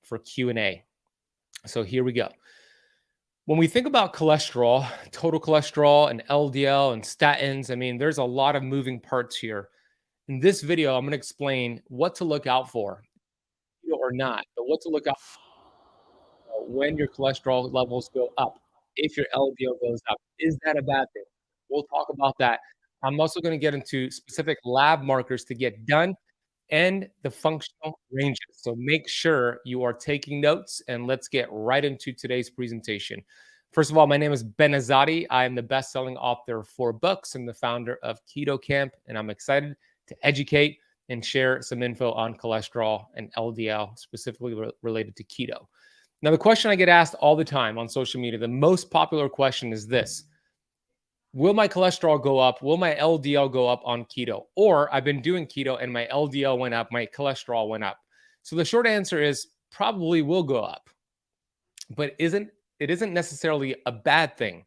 for Q&A. So here we go. When we think about cholesterol, total cholesterol and LDL and statins, I mean, there's a lot of moving parts here. In this video, I'm going to explain what to look out for, or not, but what to look out for when your cholesterol levels go up. If your LDL goes up, is that a bad thing? We'll talk about that. I'm also going to get into specific lab markers to get done and the functional ranges. So make sure you are taking notes, and let's get right into today's presentation. First of all, my name is Ben Azadi. I am the best-selling author of 4 books and the founder of Keto Camp, and I'm excited to educate and share some info on cholesterol and LDL, specifically related to keto. Now, the question I get asked all the time on social media, the most popular question is this: will my cholesterol go up? Will my LDL go up on keto? Or I've been doing keto and my LDL went up, my cholesterol went up. So the short answer is probably will go up, but it isn't necessarily a bad thing.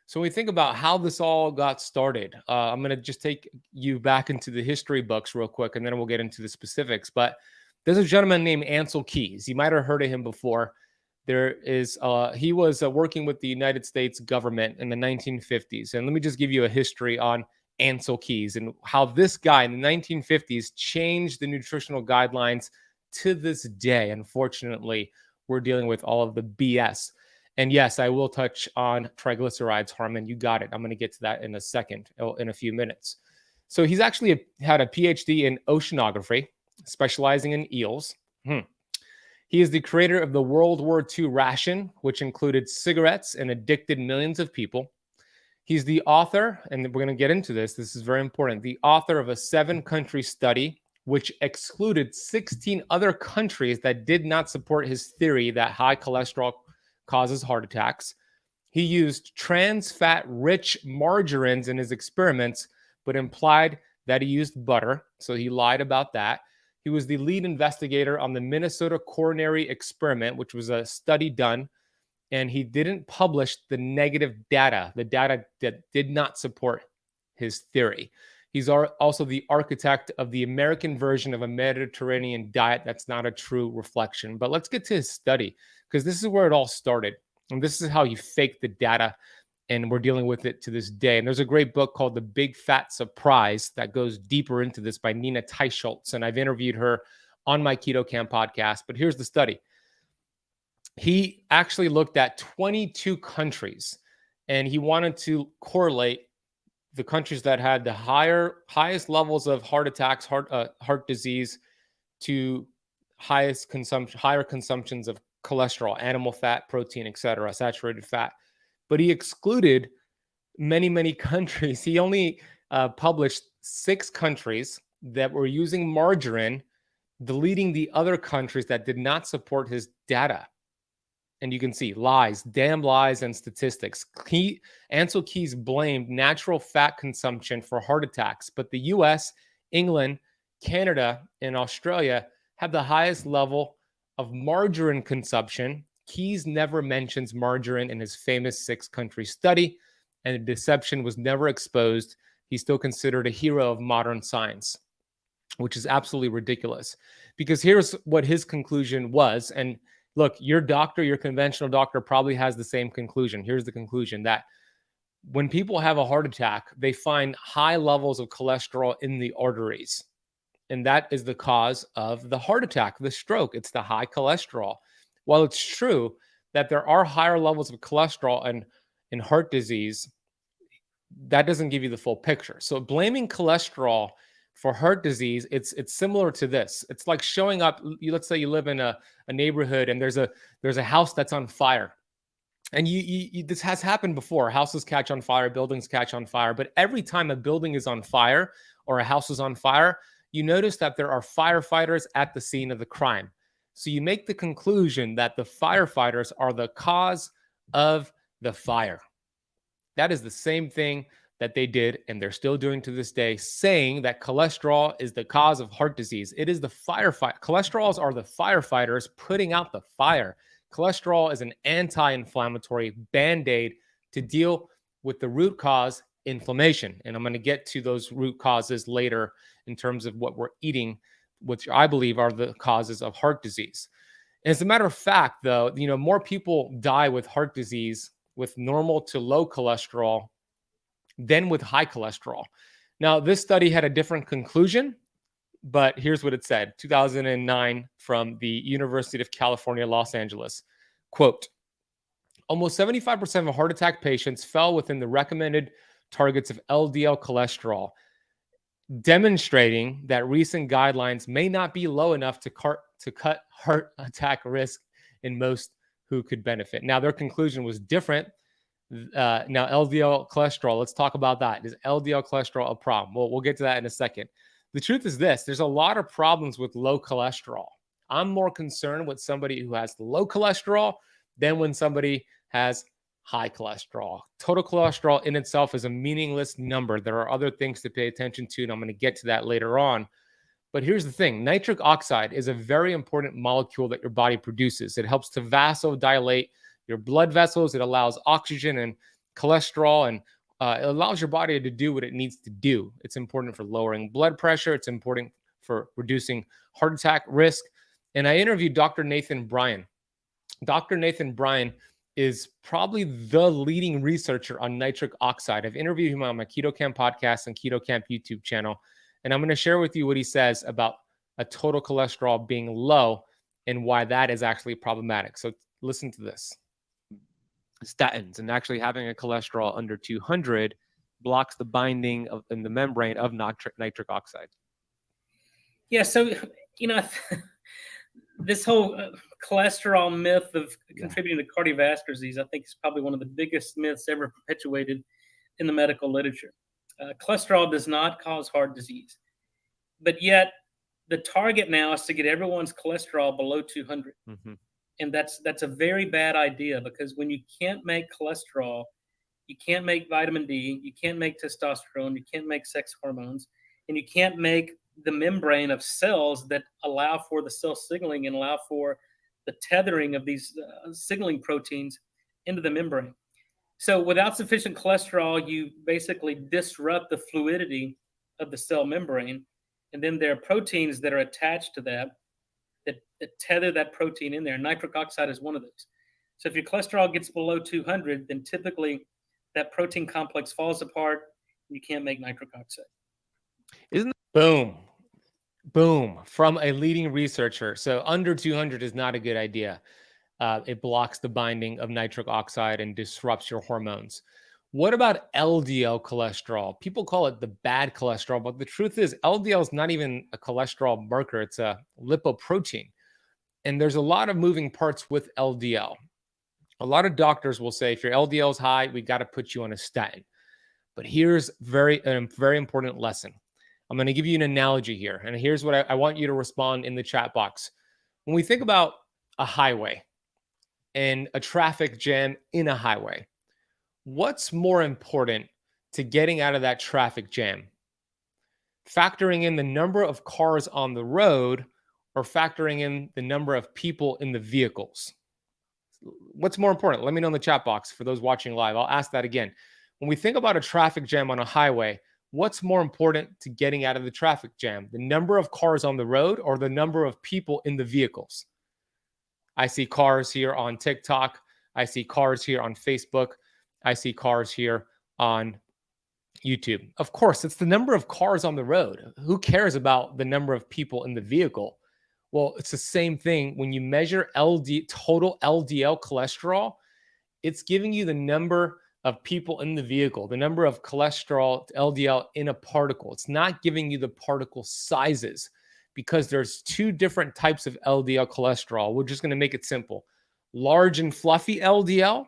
So when we think about how this all got started, I'm going to just take you back into the history books real quick, and then we'll get into the specifics. But there's a gentleman named Ansel Keys. You might have heard of him before. He was working with the United States government in the 1950s. And let me just give you a history on Ansel Keys and how this guy in the 1950s changed the nutritional guidelines to this day. Unfortunately, we're dealing with all of the BS. And yes, I will touch on triglycerides, Harmon. You got it. I'm going to get to that in a second, in a few minutes. So he's actually had a PhD in oceanography, specializing in eels. He is the creator of the World War II ration, which included cigarettes and addicted millions of people. He's the author, and we're going to get into this. This is very important. The author of a 7-country study, which excluded 16 other countries that did not support his theory that high cholesterol causes heart attacks. He used trans fat-rich margarines in his experiments, but implied that he used butter. So he lied about that. He was the lead investigator on the Minnesota coronary experiment, which was a study done, and he didn't publish the negative data, the data that did not support his theory. He's also the architect of the American version of a Mediterranean diet that's not a true reflection. But let's get to his study, because this is where it all started. And this is how he faked the data, and we're dealing with it to this day. And there's a great book called The Big Fat Surprise that goes deeper into this by Nina Teicholz, and I've interviewed her on my Keto Camp podcast. But here's the study. He actually looked at 22 countries, and he wanted to correlate the countries that had the highest levels of heart attacks, heart disease, to higher consumptions of cholesterol, animal fat, protein, etc., saturated fat. But he excluded many, many countries. He only published 6 countries that were using margarine, deleting the other countries that did not support his data. And you can see lies, damn lies, and statistics. Ansel Keys blamed natural fat consumption for heart attacks, but the US, England, Canada, and Australia have the highest level of margarine consumption. Keys never mentions margarine in his famous 6-country study, and the deception was never exposed. He's still considered a hero of modern science, which is absolutely ridiculous, because here's what his conclusion was. And look, your doctor, your conventional doctor, probably has the same conclusion. Here's the conclusion: that when people have a heart attack, they find high levels of cholesterol in the arteries. And that is the cause of the heart attack, the stroke. It's the high cholesterol. While it's true that there are higher levels of cholesterol in heart disease, that doesn't give you the full picture. So blaming cholesterol for heart disease, it's similar to this. It's like showing up. Let's say you live in a neighborhood and there's a house that's on fire. And this has happened before. Houses catch on fire, buildings catch on fire. But every time a building is on fire or a house is on fire, you notice that there are firefighters at the scene of the crime. So you make the conclusion that the firefighters are the cause of the fire. That is the same thing that they did, and they're still doing to this day, saying that cholesterol is the cause of heart disease. It is the firefight. Cholesterols are the firefighters putting out the fire. Cholesterol is an anti-inflammatory band-aid to deal with the root cause, inflammation. And I'm going to get to those root causes later in terms of what we're eating, which I believe are the causes of heart disease. And as a matter of fact, though, more people die with heart disease with normal to low cholesterol than with high cholesterol. Now, this study had a different conclusion, but here's what it said, 2009 from the University of California, Los Angeles. Quote, almost 75% of heart attack patients fell within the recommended targets of LDL cholesterol, demonstrating that recent guidelines may not be low enough to cut heart attack risk in most who could benefit. Now, their conclusion was different. Now, LDL cholesterol, let's talk about that. Is LDL cholesterol a problem? Well, we'll get to that in a second. The truth is this, there's a lot of problems with low cholesterol. I'm more concerned with somebody who has low cholesterol than when somebody has high cholesterol. Total cholesterol in itself is a meaningless number. There are other things to pay attention to, and I'm going to get to that later on. But here's the thing. Nitric oxide is a very important molecule that your body produces. It helps to vasodilate your blood vessels. It allows oxygen and cholesterol, and it allows your body to do what it needs to do. It's important for lowering blood pressure. It's important for reducing heart attack risk. And I interviewed Dr. Nathan Bryan. Dr. Nathan Bryan is probably the leading researcher on nitric oxide. I've interviewed him on my Keto Camp podcast and Keto Camp YouTube channel. And I'm going to share with you what he says about a total cholesterol being low and why that is actually problematic. So listen to this. Statins and actually having a cholesterol under 200 blocks the binding in the membrane of nitric oxide. Yeah, so, this whole cholesterol myth of contributing to cardiovascular disease, I think, is probably one of the biggest myths ever perpetuated in the medical literature. Cholesterol does not cause heart disease, but yet the target now is to get everyone's cholesterol below 200. Mm-hmm. And that's a very bad idea, because when you can't make cholesterol, you can't make vitamin D, you can't make testosterone, you can't make sex hormones, and you can't make the membrane of cells that allow for the cell signaling and allow for the tethering of these signaling proteins into the membrane. So without sufficient cholesterol, you basically disrupt the fluidity of the cell membrane. And then there are proteins that are attached to that tether that protein in there. Nitric oxide is one of those. So if your cholesterol gets below 200, then typically that protein complex falls apart and you can't make nitric oxide. Boom, from a leading researcher. So under 200 is not a good idea. It blocks the binding of nitric oxide and disrupts your hormones. What about LDL cholesterol? People call it the bad cholesterol, but the truth is LDL is not even a cholesterol marker. It's a lipoprotein. And there's a lot of moving parts with LDL. A lot of doctors will say, if your LDL is high, we got to put you on a statin. But here's a very important lesson. I'm going to give you an analogy here. And here's what I want you to respond in the chat box. When we think about a highway and a traffic jam in a highway, what's more important to getting out of that traffic jam? Factoring in the number of cars on the road or factoring in the number of people in the vehicles? What's more important? Let me know in the chat box for those watching live. I'll ask that again. When we think about a traffic jam on a highway, what's more important to getting out of the traffic jam? The number of cars on the road or the number of people in the vehicles? I see cars here on TikTok. I see cars here on Facebook. I see cars here on YouTube. Of course, it's the number of cars on the road. Who cares about the number of people in the vehicle? Well, it's the same thing when you measure total LDL cholesterol. It's giving you the number of people in the vehicle, the number of cholesterol, LDL in a particle. It's not giving you the particle sizes, because there's two different types of LDL cholesterol. We're just going to make it simple. Large and fluffy LDL,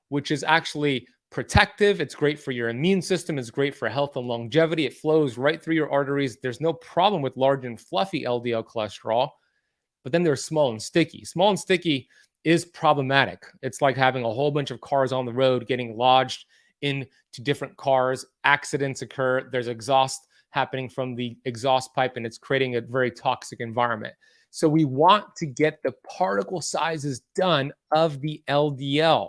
which is actually protective. It's great for your immune system. It's great for health and longevity. It flows right through your arteries. There's no problem with large and fluffy LDL cholesterol. But then there's small and sticky. Small and sticky is problematic. It's like having a whole bunch of cars on the road getting lodged into different cars. Accidents occur. There's exhaust happening from the exhaust pipe, and it's creating a very toxic environment. So we want to get the particle sizes done of the LDL,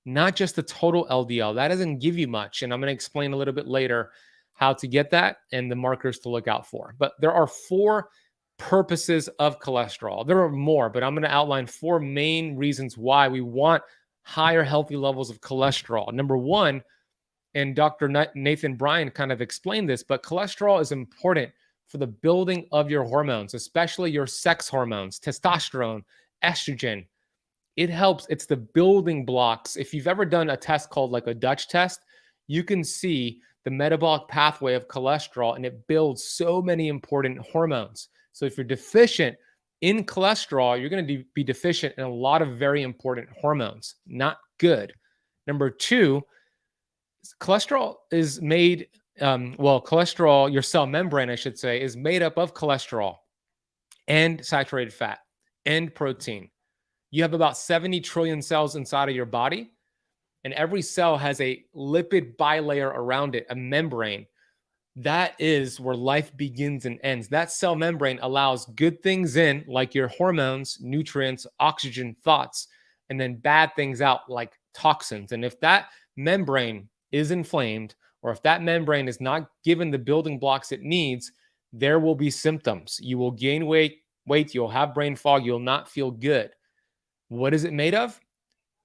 not just the total LDL. That doesn't give you much. And I'm going to explain a little bit later how to get that and the markers to look out for. But there are 4 purposes of cholesterol. There are more, but I'm going to outline 4 main reasons why we want higher healthy levels of cholesterol. Number one, and Dr. Nathan Bryan kind of explained this, but cholesterol is important for the building of your hormones, especially your sex hormones, testosterone, estrogen. It helps. It's the building blocks. If you've ever done a test called like a Dutch test, you can see the metabolic pathway of cholesterol, and it builds so many important hormones. So if you're deficient in cholesterol, you're going to be deficient in a lot of very important hormones. Not good. Number two, cholesterol is made, cholesterol, your cell membrane, I should say, is made up of cholesterol and saturated fat and protein. You have about 70 trillion cells inside of your body, and every cell has a lipid bilayer around it, a membrane. That is where life begins and ends. That cell membrane allows good things in, like your hormones, nutrients, oxygen, thoughts, and then bad things out, like toxins. And if that membrane is inflamed, or if that membrane is not given the building blocks it needs, there will be symptoms. You will gain weight, you'll have brain fog, you'll not feel good. What is it made of?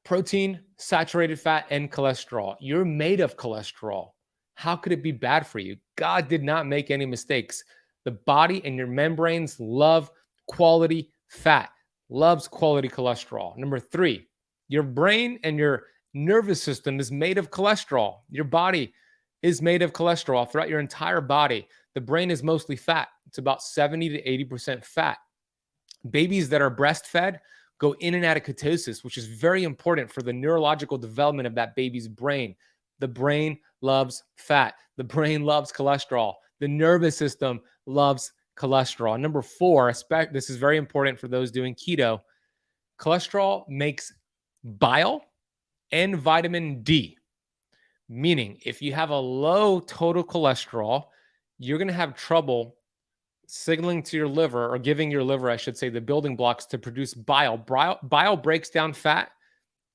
Protein, saturated fat, and cholesterol. You're made of cholesterol. How could it be bad for you? God did not make any mistakes. The body and your membranes love quality fat, loves quality cholesterol. Number three, your brain and your nervous system is made of cholesterol. Your body is made of cholesterol throughout your entire body. The brain is mostly fat. It's about 70 to 80% fat. Babies that are breastfed go in and out of ketosis, which is very important for the neurological development of that baby's brain. The brain loves fat. The brain loves cholesterol. The nervous system loves cholesterol. Number four, this is very important for those doing keto. Cholesterol makes bile and vitamin D, meaning if you have a low total cholesterol, you're going to have trouble signaling to your liver, or giving your liver, I should say, the building blocks to produce bile. Bile breaks down fat.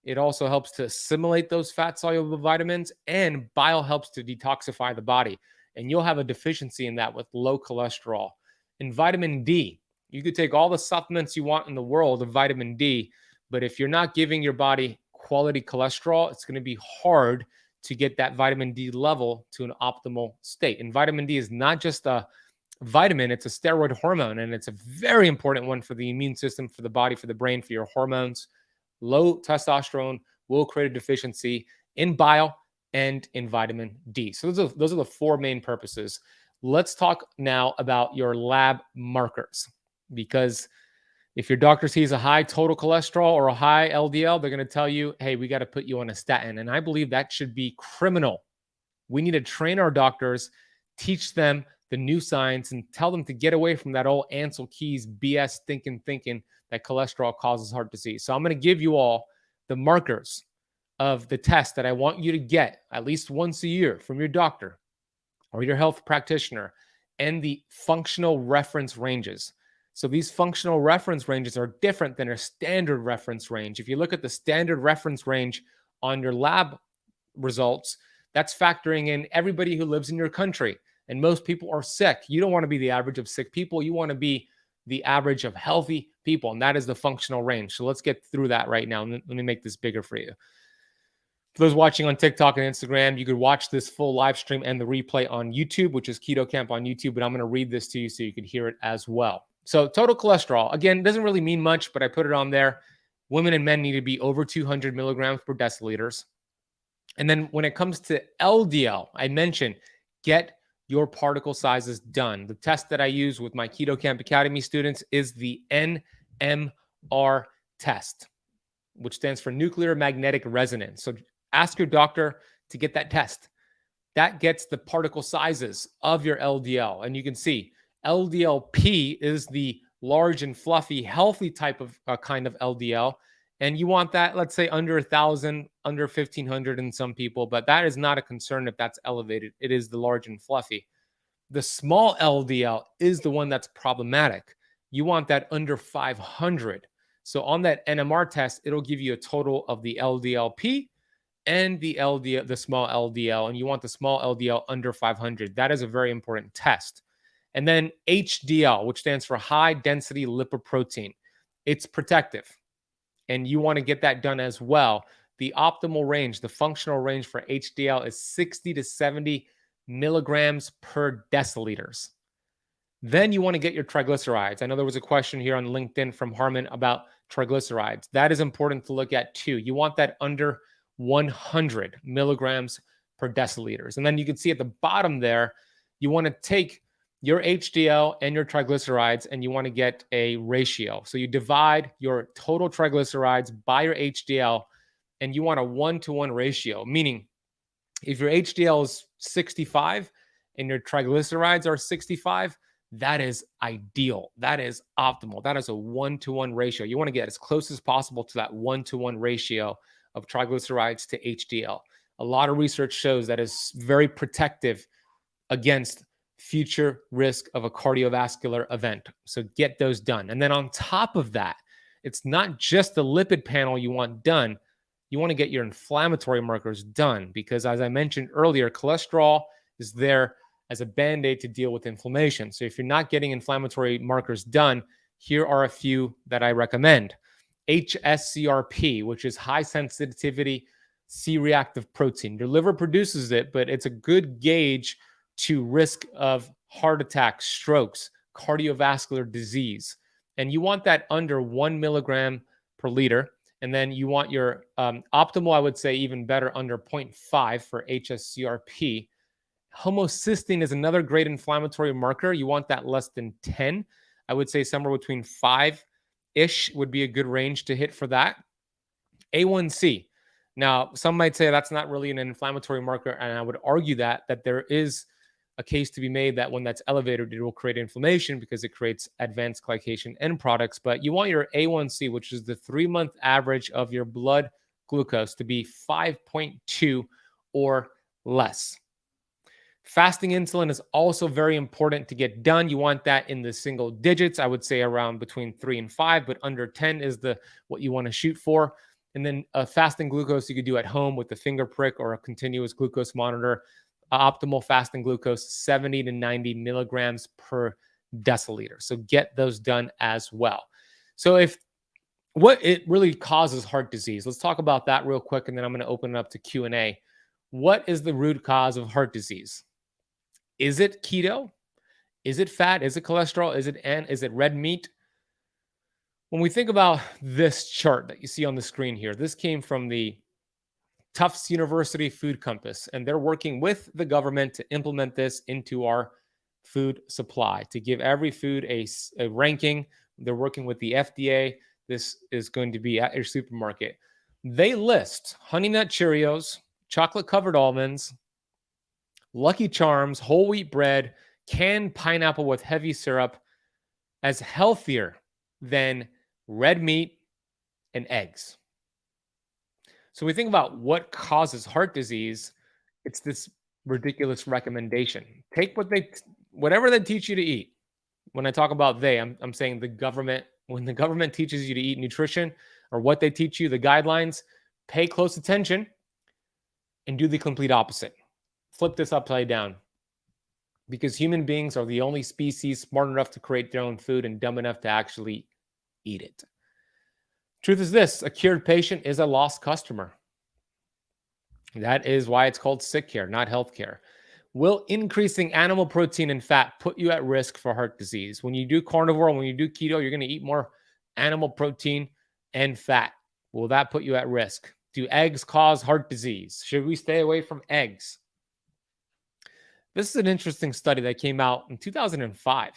It also helps to assimilate those fat-soluble vitamins, and bile helps to detoxify the body. And you'll have a deficiency in that with low cholesterol. And vitamin D, you could take all the supplements you want in the world of vitamin D, but if you're not giving your body quality cholesterol, it's going to be hard to get that vitamin D level to an optimal state. And vitamin D is not just a vitamin, it's a steroid hormone, and it's a very important one for the immune system, for the body, for the brain, for your hormones. Low testosterone will create a deficiency in bile and in vitamin D. So those are the 4 main purposes. Let's talk now about your lab markers, because if your doctor sees a high total cholesterol or a high LDL, they're going to tell you, hey, we got to put you on a statin. And I believe that should be criminal. We need to train our doctors, teach them the new science, and tell them to get away from that old Ansel Keys BS thinking that cholesterol causes heart disease. So I'm going to give you all the markers of the test that I want you to get at least once a year from your doctor or your health practitioner, and the functional reference ranges. So these functional reference ranges are different than a standard reference range. If you look at the standard reference range on your lab results, that's factoring in everybody who lives in your country. And most people are sick. You don't want to be the average of sick people. You want to be the average of healthy people. And that is the functional range. So let's get through that right now. Let me make this bigger for you. For those watching on TikTok and Instagram, you could watch this full live stream and the replay on YouTube, which is Keto Camp on YouTube. But I'm going to read this to you so you can hear it as well. So total cholesterol, again, doesn't really mean much, but I put it on there. Women and men need to be over 200 milligrams per deciliters. And then when it comes to LDL, I mentioned get your particle sizes done. The test that I use with my Keto Camp Academy students is the NMR test, which stands for nuclear magnetic resonance. So ask your doctor to get that test. That gets the particle sizes of your LDL. And you can see LDLP is the large and fluffy, healthy type of kind of LDL. And you want that, let's say, under 1,000, under 1,500 in some people, but that is not a concern if that's elevated. It is the large and fluffy. The small LDL is the one that's problematic. You want that under 500. So on that NMR test, it'll give you a total of the LDLP and the small LDL, and you want the small LDL under 500. That is a very important test. And then HDL, which stands for high density lipoprotein. It's protective, and you want to get that done as well. The optimal range, the functional range for HDL is 60 to 70 milligrams per deciliters. Then you want to get your triglycerides. I know there was a question here on LinkedIn from Harmon about triglycerides. That is important to look at too. You want that under 100 milligrams per deciliters. And then you can see at the bottom there, you want to take your HDL and your triglycerides and you want to get a ratio. So you divide your total triglycerides by your HDL and you want a 1-to-1 ratio, meaning if your HDL is 65 and your triglycerides are 65, that is ideal. That is optimal. That is a 1-to-1 ratio. You want to get as close as possible to that 1-to-1 ratio of triglycerides to HDL. A lot of research shows that is very protective against future risk of a cardiovascular event. So get those done. And then on top of that, it's not just the lipid panel you want done. You want to get your inflammatory markers done because, as I mentioned earlier, cholesterol is there as a band-aid to deal with inflammation. So if you're not getting inflammatory markers done, here are a few that I recommend. HSCRP, which is high sensitivity C-reactive protein. Your liver produces it, but it's a good gauge to risk of heart attacks, strokes, cardiovascular disease. And you want that under 1 milligram per liter. And then you want your optimal, I would say even better, under 0.5 for HSCRP. Homocysteine is another great inflammatory marker. You want that less than 10. I would say somewhere between 5-ish would be a good range to hit for that. A1C. Now, some might say that's not really an inflammatory marker, and I would argue that there is a case to be made that when that's elevated, it will create inflammation because it creates advanced glycation end products. But you want your A1C, which is the 3-month average of your blood glucose, to be 5.2 or less. Fasting insulin is also very important to get done. You want that in the single digits. I would say around between 3 and 5, but under 10 is what you want to shoot for. And then fasting glucose you could do at home with the finger prick or a continuous glucose monitor. Optimal fasting glucose, 70 to 90 milligrams per deciliter. So get those done as well. So what it really causes heart disease, let's talk about that real quick, and then I'm going to open it up to Q&A. What is the root cause of heart disease? Is it keto? Is it fat? Is it cholesterol? Is it red meat? When we think about this chart that you see on the screen here, this came from the Tufts University Food Compass, and they're working with the government to implement this into our food supply, to give every food a ranking. They're working with the FDA. This is going to be at your supermarket. They list Honey Nut Cheerios, chocolate-covered almonds, Lucky Charms, whole wheat bread, canned pineapple with heavy syrup as healthier than red meat and eggs. So we think about what causes heart disease. It's this ridiculous recommendation. Take whatever they teach you to eat. When I talk about I'm saying the government. When the government teaches you to eat nutrition or what they teach you, the guidelines, pay close attention and do the complete opposite. Flip this upside down. Because human beings are the only species smart enough to create their own food and dumb enough to actually eat it. Truth is this, a cured patient is a lost customer. That is why it's called sick care, not health care. Will increasing animal protein and fat put you at risk for heart disease? When you do carnivore, when you do keto, you're going to eat more animal protein and fat. Will that put you at risk? Do eggs cause heart disease? Should we stay away from eggs? This is an interesting study that came out in 2005.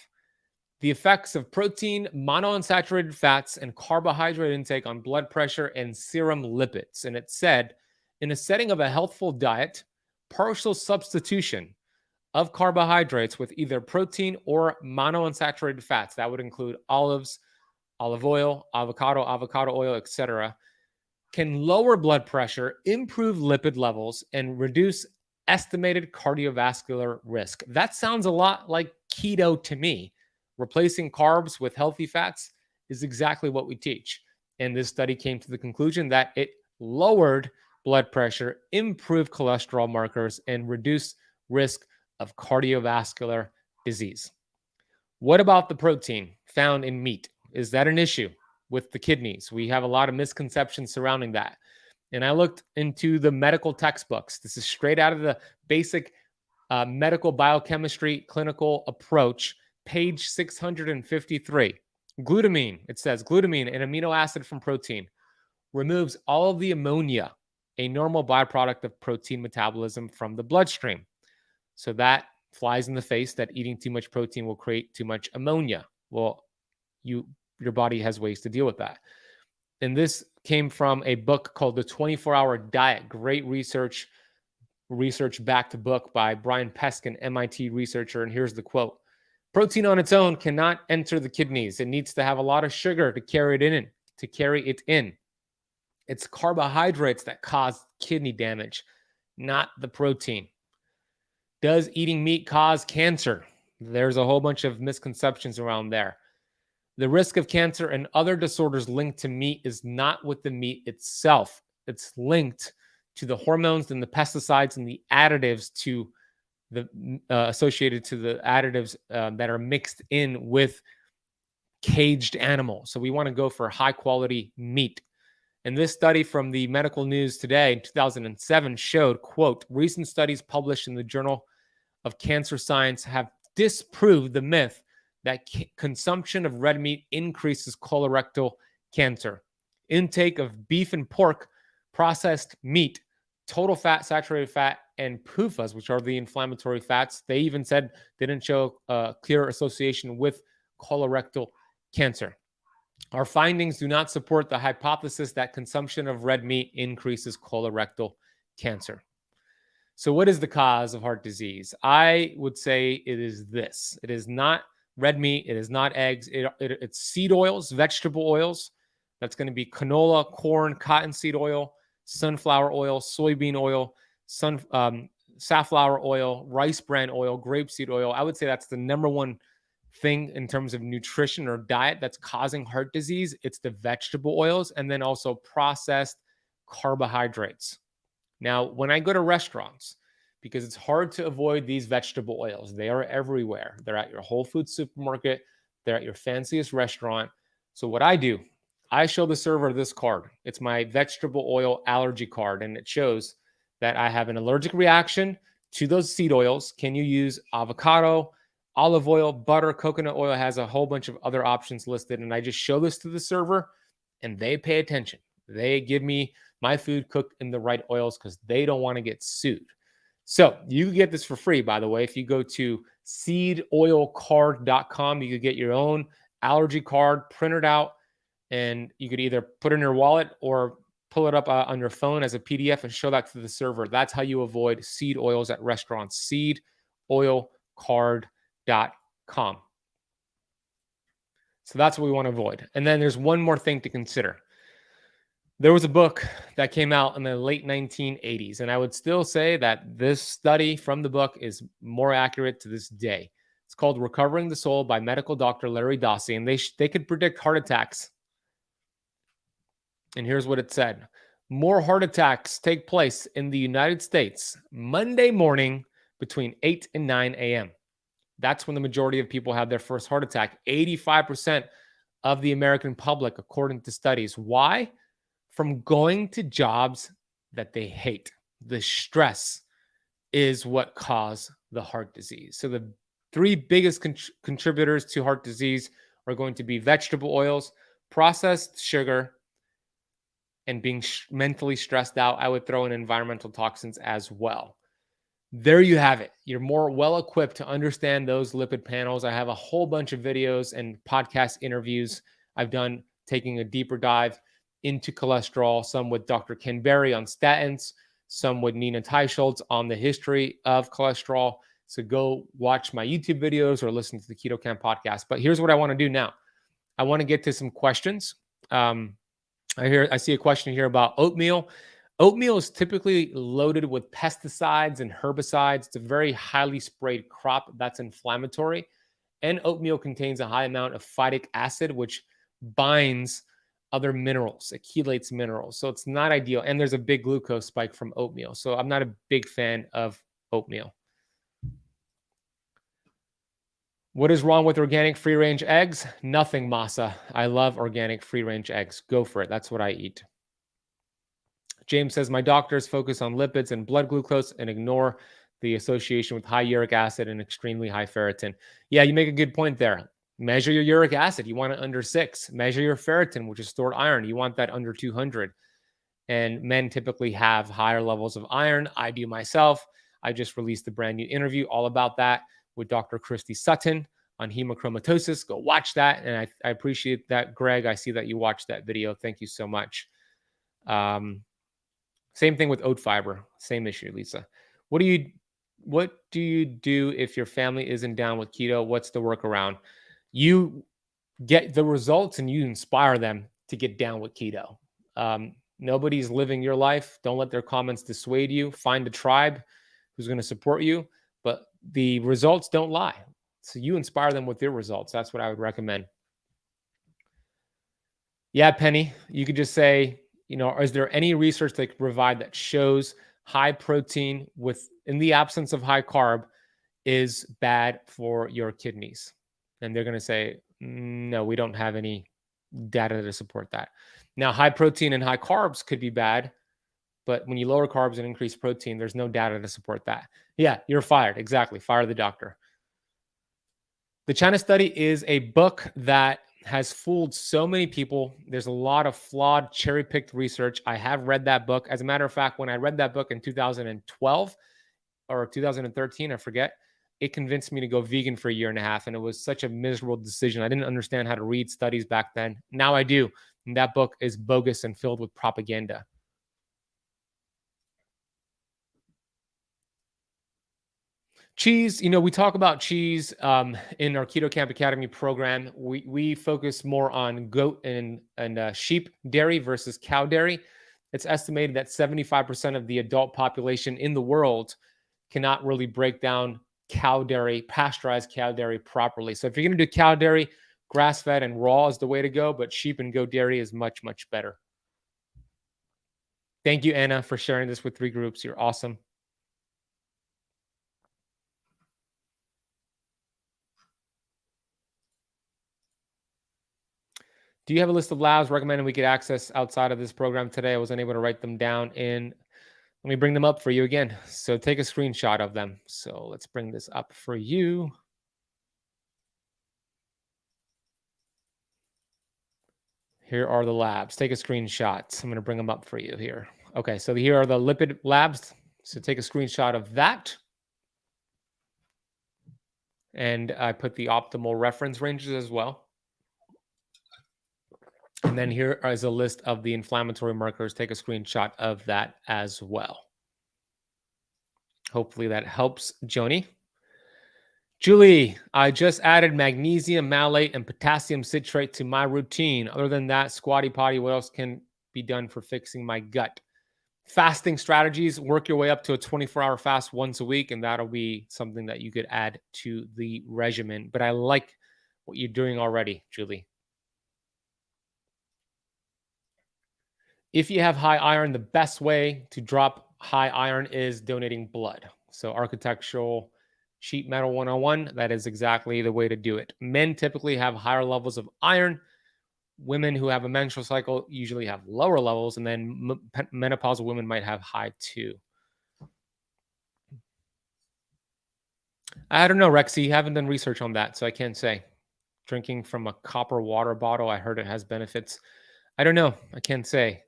The effects of protein, monounsaturated fats, and carbohydrate intake on blood pressure and serum lipids. And it said, in a setting of a healthful diet, partial substitution of carbohydrates with either protein or monounsaturated fats, that would include olives, olive oil, avocado oil, etc., can lower blood pressure, improve lipid levels, and reduce estimated cardiovascular risk. That sounds a lot like keto to me. Replacing carbs with healthy fats is exactly what we teach. And this study came to the conclusion that it lowered blood pressure, improved cholesterol markers, and reduced risk of cardiovascular disease. What about the protein found in meat? Is that an issue with the kidneys? We have a lot of misconceptions surrounding that. And I looked into the medical textbooks. This is straight out of the basic medical biochemistry clinical approach, page 653. Glutamine, it says glutamine, an amino acid from protein, removes all of the ammonia, a normal byproduct of protein metabolism, from the bloodstream. So that flies in the face that eating too much protein will create too much ammonia. Well, your body has ways to deal with that. And this came from a book called The 24-Hour Diet. Great research backed book by Brian Peskin, MIT researcher. And here's the quote: protein on its own cannot enter the kidneys. It needs to have a lot of sugar to carry it in. It's carbohydrates that cause kidney damage, not the protein. Does eating meat cause cancer? There's a whole bunch of misconceptions around there. The risk of cancer and other disorders linked to meat is not with the meat itself. It's linked to the hormones and the pesticides and the additives to the associated to the additives that are mixed in with caged animals. So we want to go for high quality meat. And this study from the Medical News Today in 2007 showed, quote, recent studies published in the Journal of Cancer Science have disproved the myth that consumption of red meat increases colorectal cancer. Intake of beef and pork, processed meat, total fat, saturated fat, and PUFAs, which are the inflammatory fats, they even said they didn't show a clear association with colorectal cancer. Our findings do not support the hypothesis that consumption of red meat increases colorectal cancer. So what is the cause of heart disease? I would say it is this. It is not red meat. It is not eggs. It's seed oils, vegetable oils. That's going to be canola, corn, cottonseed oil, sunflower oil, soybean oil, safflower oil, rice bran oil, grapeseed oil. I would say that's the number one thing in terms of nutrition or diet that's causing heart disease. It's the vegetable oils, and then also processed carbohydrates. Now, when I go to restaurants, because it's hard to avoid these vegetable oils, they are everywhere. They're at your Whole Foods supermarket. They're at your fanciest restaurant. So what I do, I show the server this card. It's my vegetable oil allergy card, and it shows that I have an allergic reaction to those seed oils. Can you use avocado, olive oil, butter, coconut oil? Has a whole bunch of other options listed, and I just show this to the server, and they pay attention. They give me my food cooked in the right oils because they don't want to get sued. So you can get this for free, by the way. If you go to seedoilcard.com, you could get your own allergy card printed out, and you could either put it in your wallet or pull it up on your phone as a PDF and show that to the server. That's how you avoid seed oils at restaurants. Seedoilcard.com. So that's what we want to avoid. And then there's one more thing to consider. There was a book that came out in the late 1980s, and I would still say that this study from the book is more accurate to this day. It's called Recovering the Soul by medical doctor Larry Dossey, and they could predict heart attacks. And here's what it said. More heart attacks take place in the United States Monday morning between 8 and 9 a.m. That's when the majority of people have their first heart attack. 85% of the American public, according to studies. Why? From going to jobs that they hate. The stress is what causes the heart disease. So the three biggest contributors to heart disease are going to be vegetable oils, processed sugar, and being mentally stressed out. I would throw in environmental toxins as well. There you have it. You're more well equipped to understand those lipid panels. I have a whole bunch of videos and podcast interviews I've done taking a deeper dive into cholesterol, some with Dr. Ken Berry on statins, some with Nina Teicholz on the history of cholesterol. So go watch my YouTube videos or listen to the Keto Camp podcast. But here's what I want to do now. I want to get to some questions. I see a question here about oatmeal. Oatmeal is typically loaded with pesticides and herbicides. It's a very highly sprayed crop that's inflammatory. And oatmeal contains a high amount of phytic acid, which binds other minerals, it chelates minerals. So it's not ideal. And there's a big glucose spike from oatmeal. So I'm not a big fan of oatmeal. What is wrong with organic free-range eggs? Nothing, Masa. I love organic free-range eggs. Go for it. That's what I eat. James says, my doctors focus on lipids and blood glucose and ignore the association with high uric acid and extremely high ferritin. Yeah, you make a good point there. Measure your uric acid. You want it under 6. Measure your ferritin, which is stored iron. You want that under 200. And men typically have higher levels of iron. I do myself. I just released a brand new interview all about that with Dr. Christy Sutton on hemochromatosis. Go watch that. And I appreciate that, Greg. I see that you watched that video. Thank you so much. Same thing with oat fiber. Same issue, Lisa. What do you do if your family isn't down with keto? What's the workaround? You get the results and you inspire them to get down with keto. Nobody's living your life. Don't let their comments dissuade you. Find a tribe who's going to support you, but the results don't lie. So you inspire them with your results. That's what I would recommend. Yeah, Penny, you could just say, is there any research they could provide that shows high protein in the absence of high carb is bad for your kidneys? And they're going to say, no, we don't have any data to support that. Now, high protein and high carbs could be bad, but when you lower carbs and increase protein, there's no data to support that. Yeah, you're fired. Exactly. Fire the doctor. The China study is a book that has fooled so many people. There's a lot of flawed, cherry-picked research. I have read that book. As a matter of fact, when I read that book in 2012 or 2013, I forget, it convinced me to go vegan for a year and a half. And it was such a miserable decision. I didn't understand how to read studies back then. Now I do. And that book is bogus and filled with propaganda. Cheese, we talk about cheese in our Keto Camp Academy program. We focus more on goat and sheep dairy versus cow dairy. It's estimated that 75% of the adult population in the world cannot really break down cow dairy, pasteurized cow dairy properly. So if you're going to do cow dairy, grass-fed and raw is the way to go, but sheep and goat dairy is much, much better. Thank you, Anna, for sharing this with 3 groups. You're awesome. Do you have a list of labs recommending we could access outside of this program today? I was unable to write them down in. Let me bring them up for you again. So take a screenshot of them. So let's bring this up for you. Here are the labs. Take a screenshot. I'm going to bring them up for you here. Okay, so here are the lipid labs. So take a screenshot of that. And I put the optimal reference ranges as well. And then here is a list of the inflammatory markers. Take a screenshot of that as well. Hopefully that helps, Joni. Julie, I just added magnesium malate and potassium citrate to my routine. Other than that, squatty potty, what else can be done for fixing my gut? Fasting strategies, work your way up to a 24-hour fast once a week, and that'll be something that you could add to the regimen. But I like what you're doing already, Julie. If you have high iron, the best way to drop high iron is donating blood. So architectural sheet metal 101, that is exactly the way to do it. Men typically have higher levels of iron. Women who have a menstrual cycle usually have lower levels, and then menopausal women might have high too. I don't know, Rexy. Haven't done research on that, so I can't say. Drinking from a copper water bottle, I heard it has benefits. I don't know. I can't say.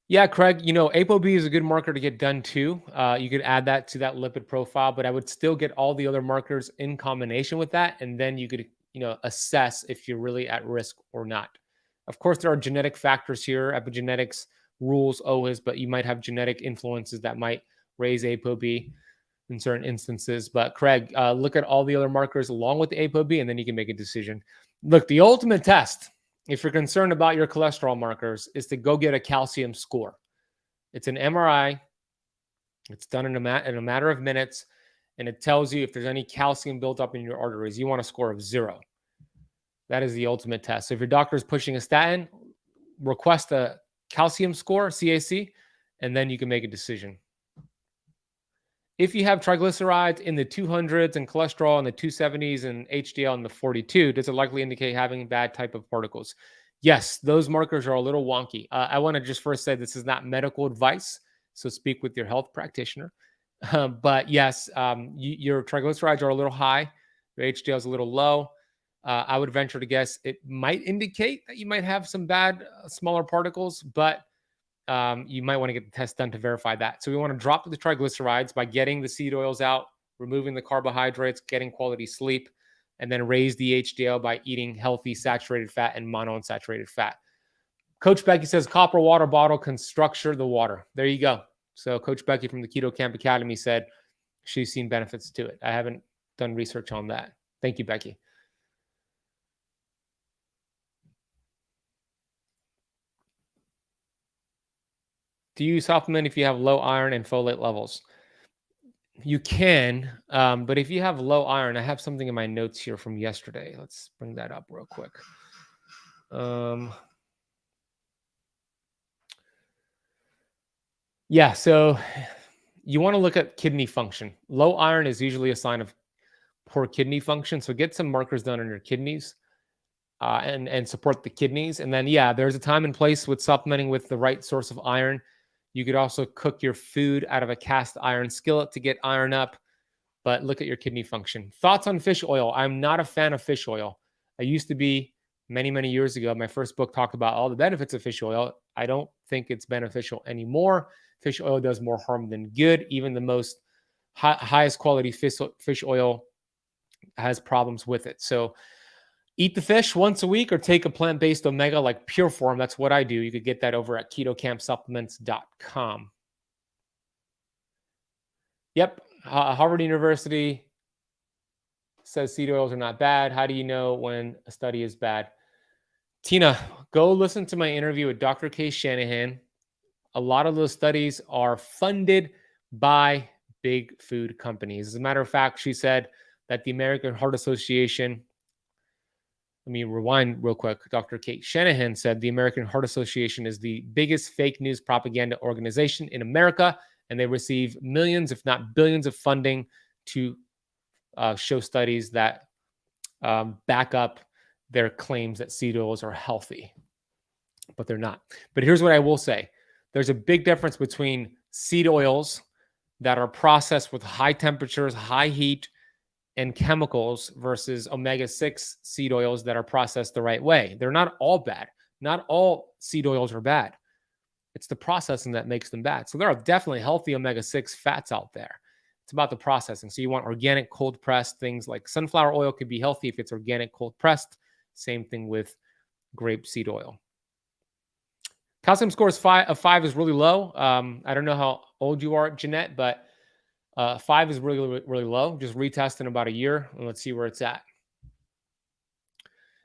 Yeah, Craig, ApoB is a good marker to get done too. You could add that to that lipid profile, but I would still get all the other markers in combination with that. And then you could, assess if you're really at risk or not. Of course, there are genetic factors here. Epigenetics rules always, but you might have genetic influences that might raise ApoB in certain instances. But Craig, look at all the other markers along with the ApoB, and then you can make a decision. Look, the ultimate test, if you're concerned about your cholesterol markers, is to go get a calcium score. It's an MRI. It's done in a matter of minutes, and it tells you if there's any calcium built up in your arteries. You want a score of 0. That is the ultimate test. So if your doctor is pushing a statin, request a calcium score, CAC, and then you can make a decision. If you have triglycerides in the 200s and cholesterol in the 270s and HDL in the 42, does it likely indicate having bad type of particles? Yes, those markers are a little wonky. I want to just first say this is not medical advice, so speak with your health practitioner. But yes, your triglycerides are a little high, your HDL is a little low. I would venture to guess it might indicate that you might have some bad smaller particles, but you might want to get the test done to verify that. So we want to drop the triglycerides by getting the seed oils out, removing the carbohydrates, getting quality sleep, and then raise the HDL by eating healthy saturated fat and monounsaturated fat. Coach Becky says copper water bottle can structure the water. There you go. So Coach Becky from the Keto Camp Academy said she's seen benefits to it. I haven't done research on that. Thank you, Becky. Do you supplement if you have low iron and folate levels? You can, but if you have low iron, I have something in my notes here from yesterday. Let's bring that up real quick. Yeah, so you want to look at kidney function. Low iron is usually a sign of poor kidney function. So get some markers done on your kidneys and support the kidneys. And then, yeah, there's a time and place with supplementing with the right source of iron. You could also cook your food out of a cast iron skillet to get iron up, but look at your kidney function. Thoughts on fish oil? I'm not a fan of fish oil. I used to be many, many years ago. My first book talked about all the benefits of fish oil. I don't think it's beneficial anymore. Fish oil does more harm than good. Even the most highest quality fish oil has problems with it. So eat the fish once a week or take a plant-based omega like Pure Form. That's what I do. You could get that over at ketocampsupplements.com. Yep. Harvard University says seed oils are not bad. How do you know when a study is bad? Tina, go listen to my interview with Dr. Kay Shanahan. A lot of those studies are funded by big food companies. As a matter of fact, she said that the American Heart Association, let me rewind real quick. Dr. Kate Shanahan said the American Heart Association is the biggest fake news propaganda organization in America, and they receive millions, if not billions, of funding to show studies that back up their claims that seed oils are healthy, but they're not. But here's what I will say. There's a big difference between seed oils that are processed with high temperatures, high heat, and chemicals versus omega-6 seed oils that are processed the right way. They're not all bad. Not all seed oils are bad. It's the processing that makes them bad. So there are definitely healthy omega-6 fats out there. It's about the processing. So you want organic cold pressed things like sunflower oil could be healthy if it's organic cold pressed. Same thing with grape seed oil. Calcium score is 5 is really low. I don't know how old you are, Jeanette, but 5 is really, really low. Just retest in about a year, and let's see where it's at.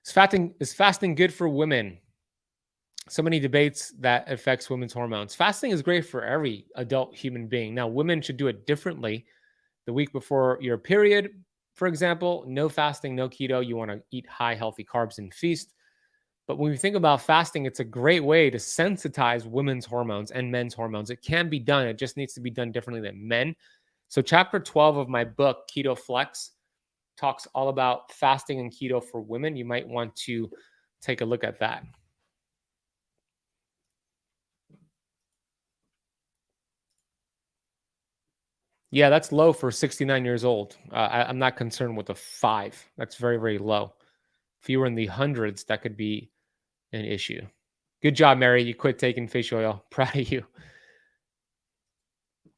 Is fasting good for women? So many debates that affects women's hormones. Fasting is great for every adult human being. Now, women should do it differently. The week before your period, for example, no fasting, no keto. You want to eat high, healthy carbs and feast. But when we think about fasting, it's a great way to sensitize women's hormones and men's hormones. It can be done. It just needs to be done differently than men. So chapter 12 of my book, Keto Flex, talks all about fasting and keto for women. You might want to take a look at that. Yeah, that's low for 69 years old. I'm not concerned with a 5. That's very, very low. If you were in the hundreds, that could be an issue. Good job, Mary. You quit taking fish oil. Proud of you.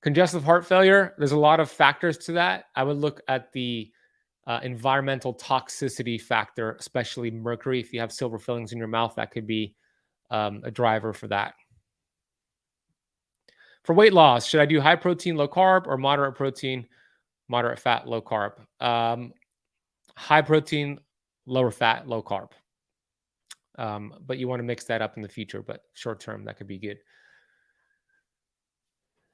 Congestive heart failure, there's a lot of factors to that. I would look at the environmental toxicity factor, especially mercury. If you have silver fillings in your mouth, that could be a driver for that. For weight loss, should I do high protein, low carb, or moderate protein, moderate fat, low carb? High protein, lower fat, low carb. But you want to mix that up in the future, but short term, that could be good.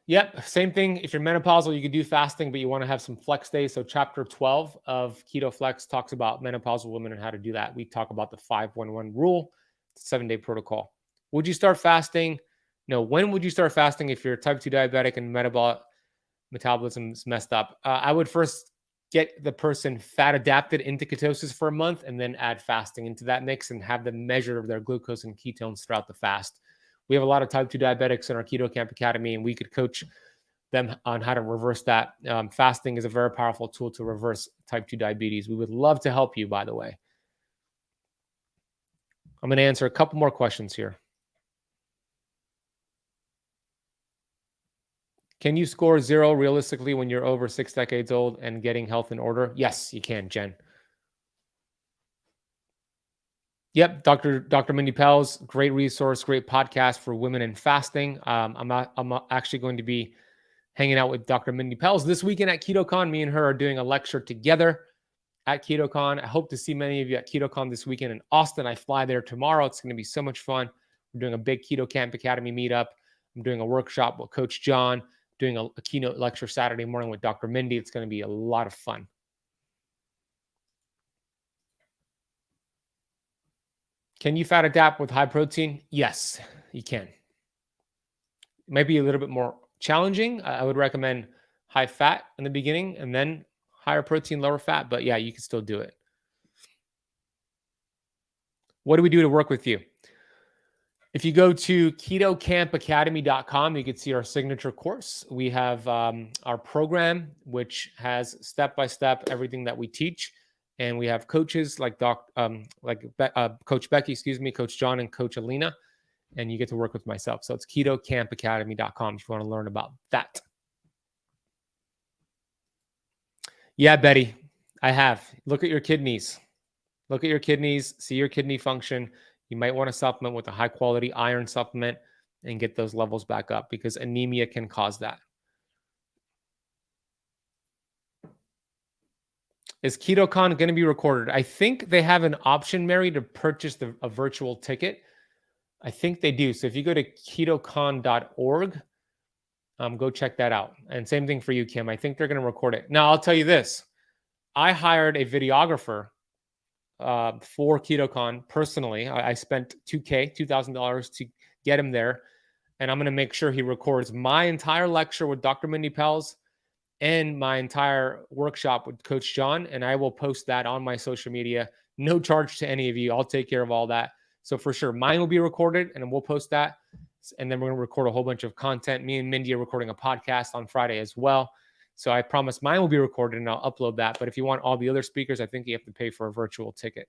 Yep, same thing. If you're menopausal, you could do fasting, but you want to have some flex days. So chapter 12 of Keto Flex talks about menopausal women and how to do that. We talk about the 5-1-1 rule, 7-day protocol. Would you start fasting? No. When would you start fasting if you're type 2 diabetic and metabolic metabolism's messed up. I would first get the person fat adapted into ketosis for a month and then add fasting into that mix and have them measure their glucose and ketones throughout the fast. We have a lot of type 2 diabetics in our Keto Camp Academy, and we could coach them on how to reverse that. Fasting is a very powerful tool to reverse type 2 diabetes. We would love to help you, by the way. I'm going to answer a couple more questions here. Can you score 0 realistically when you're over 6 decades old and getting health in order? Yes, you can, Jen. Yep, Dr. Mindy Pels, great resource, great podcast for women in fasting. I'm actually going to be hanging out with Dr. Mindy Pels this weekend at KetoCon. Me and her are doing a lecture together at KetoCon. I hope to see many of you at KetoCon this weekend in Austin. I fly there tomorrow. It's going to be so much fun. We're doing a big Keto Camp Academy meetup. I'm doing a workshop with Coach John, doing a keynote lecture Saturday morning with Dr. Mindy. It's going to be a lot of fun. Can you fat adapt with high protein? Yes, you can. It might be a little bit more challenging. I would recommend high fat in the beginning and then higher protein, lower fat. But yeah, you can still do it. What do we do to work with you? If you go to ketocampacademy.com, you can see our signature course. We have our program, which has step-by-step everything that we teach. And we have coaches like Coach Becky, Coach John, and Coach Alina. And you get to work with myself. So it's ketocampacademy.com if you want to learn about that. Yeah, Betty, I have. Look at your kidneys. Look at your kidneys, see your kidney function. You might want to supplement with a high quality iron supplement and get those levels back up because anemia can cause that. Is KetoCon going to be recorded? I think they have an option, Mary, to purchase a virtual ticket. I think they do. So if you go to ketocon.org, go check that out. And same thing for you, Kim. I think they're going to record it. Now, I'll tell you this. I hired a videographer for KetoCon personally. I spent $2,000 to get him there. And I'm going to make sure he records my entire lecture with Dr. Mindy Pels and my entire workshop with Coach John. And I will post that on my social media. No charge to any of you. I'll take care of all that. So for sure, mine will be recorded and we'll post that. And then we're going to record a whole bunch of content. Me and Mindy are recording a podcast on Friday as well. So I promise mine will be recorded and I'll upload that. But if you want all the other speakers, I think you have to pay for a virtual ticket.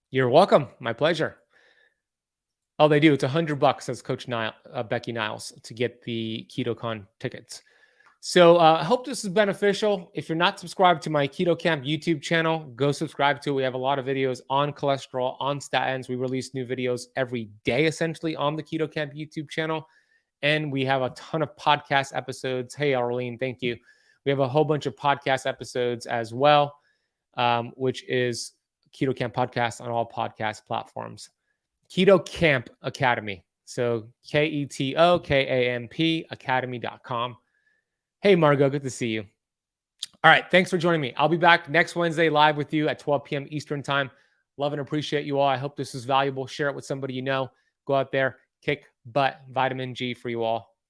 You're welcome. My pleasure. Oh, they do. It's $100, says Coach Becky Niles, to get the KetoCon tickets. So I hope this is beneficial. If you're not subscribed to my Keto Camp YouTube channel, go subscribe to it. We have a lot of videos on cholesterol, on statins. We release new videos every day, essentially, on the Keto Camp YouTube channel. And we have a ton of podcast episodes. Hey, Arlene, thank you. We have a whole bunch of podcast episodes as well, which is Keto Camp Podcast on all podcast platforms. Keto Camp Academy. So KETOKAMP Academy.com. Hey, Margot, good to see you. All right, thanks for joining me. I'll be back next Wednesday live with you at 12 p.m. Eastern time. Love and appreciate you all. I hope this is valuable. Share it with somebody you know. Go out there, kick butt, vitamin G for you all.